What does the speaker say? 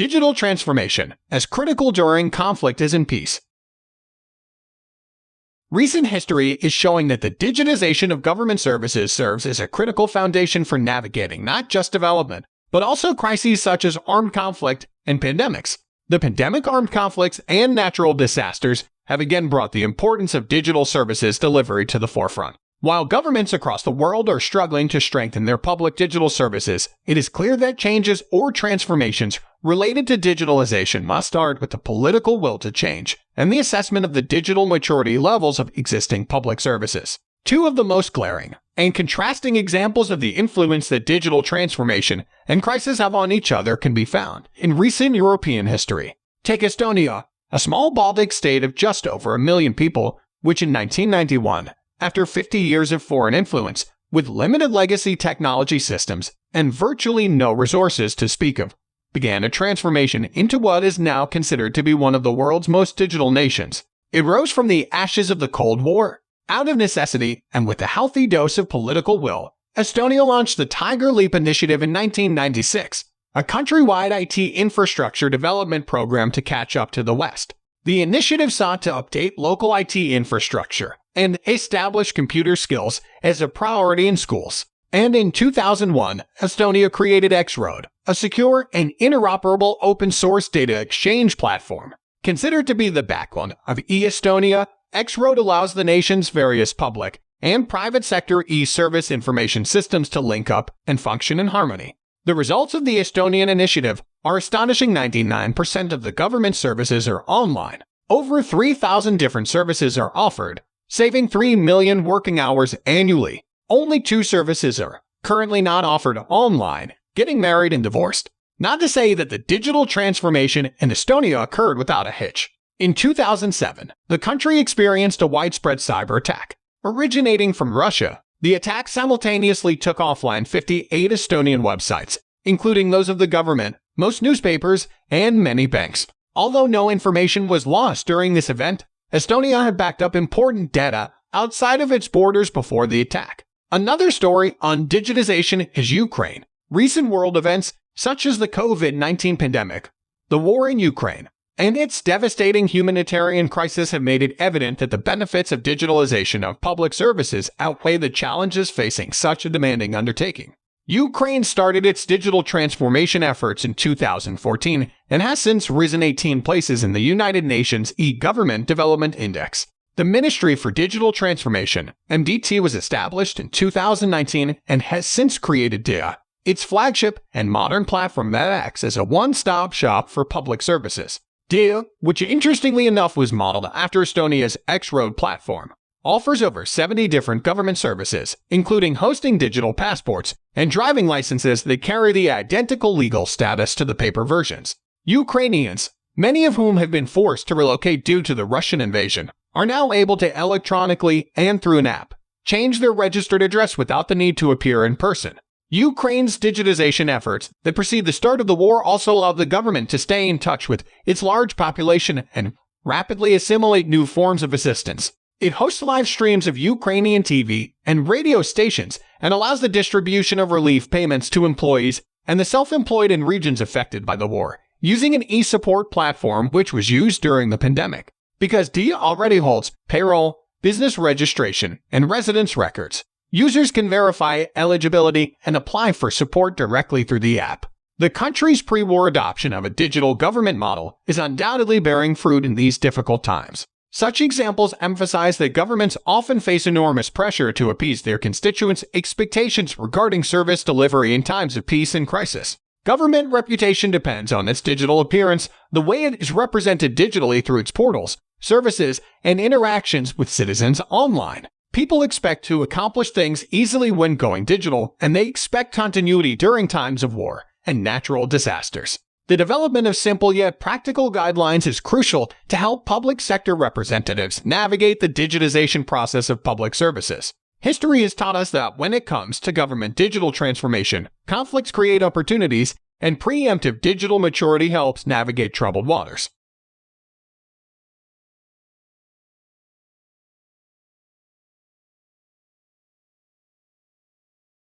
Digital transformation, as critical during conflict as in peace. Recent history is showing that the digitization of government services serves as a critical foundation for navigating not just development, but also crises such as armed conflict and pandemics. The pandemic, armed conflicts, and natural disasters have again brought the importance of digital services delivery to the forefront. While governments across the world are struggling to strengthen their public digital services, it is clear that changes or transformations related to digitalization must start with the political will to change and the assessment of the digital maturity levels of existing public services. Two of the most glaring and contrasting examples of the influence that digital transformation and crisis have on each other can be found in recent European history. Take Estonia, a small Baltic state of just over 1 million people, which in 1991, after 50 years of foreign influence, with limited legacy technology systems and virtually no resources to speak of, began a transformation into what is now considered to be one of the world's most digital nations. It rose from the ashes of the Cold War. Out of necessity and with a healthy dose of political will, Estonia launched the Tiger Leap initiative in 1996, a countrywide IT infrastructure development program to catch up to the West. The initiative sought to update local IT infrastructure and establish computer skills as a priority in schools. And in 2001, Estonia created X-Road, a secure and interoperable open-source data exchange platform. Considered to be the backbone of e-Estonia, X-Road allows the nation's various public and private sector e-service information systems to link up and function in harmony. The results of the Estonian initiative are astonishing. 99% of the government services are online. Over 3,000 different services are offered, saving 3 million working hours annually. Only 2 services are currently not offered online: getting married and divorced. Not to say that the digital transformation in Estonia occurred without a hitch. In 2007, the country experienced a widespread cyber attack. Originating from Russia, the attack simultaneously took offline 58 Estonian websites, including those of the government, most newspapers, and many banks. Although no information was lost during this event, Estonia had backed up important data outside of its borders before the attack. Another story on digitization is Ukraine. Recent world events, such as the COVID-19 pandemic, the war in Ukraine, and its devastating humanitarian crisis have made it evident that the benefits of digitalization of public services outweigh the challenges facing such a demanding undertaking. Ukraine started its digital transformation efforts in 2014 and has since risen 18 places in the United Nations e-Government Development Index. The Ministry for Digital Transformation, MDT, was established in 2019 and has since created DIA, its flagship and modern platform that acts as a one-stop shop for public services. DIA, which interestingly enough was modeled after Estonia's X-Road platform, offers over 70 different government services, including hosting digital passports and driving licenses that carry the identical legal status to the paper versions. Ukrainians, many of whom have been forced to relocate due to the Russian invasion, are now able to electronically and through an app change their registered address without the need to appear in person. Ukraine's digitization efforts that precede the start of the war also allow the government to stay in touch with its large population and rapidly assimilate new forms of assistance. It hosts live streams of Ukrainian TV and radio stations and allows the distribution of relief payments to employees and the self-employed in regions affected by the war, using an e-support platform which was used during the pandemic. Because DIA already holds payroll, business registration, and residence records, users can verify eligibility and apply for support directly through the app. The country's pre-war adoption of a digital government model is undoubtedly bearing fruit in these difficult times. Such examples emphasize that governments often face enormous pressure to appease their constituents' expectations regarding service delivery in times of peace and crisis. Government reputation depends on its digital appearance, the way it is represented digitally through its portals, services, and interactions with citizens online. People expect to accomplish things easily when going digital, and they expect continuity during times of war and natural disasters. The development of simple yet practical guidelines is crucial to help public sector representatives navigate the digitization process of public services. History has taught us that when it comes to government digital transformation, conflicts create opportunities, and preemptive digital maturity helps navigate troubled waters.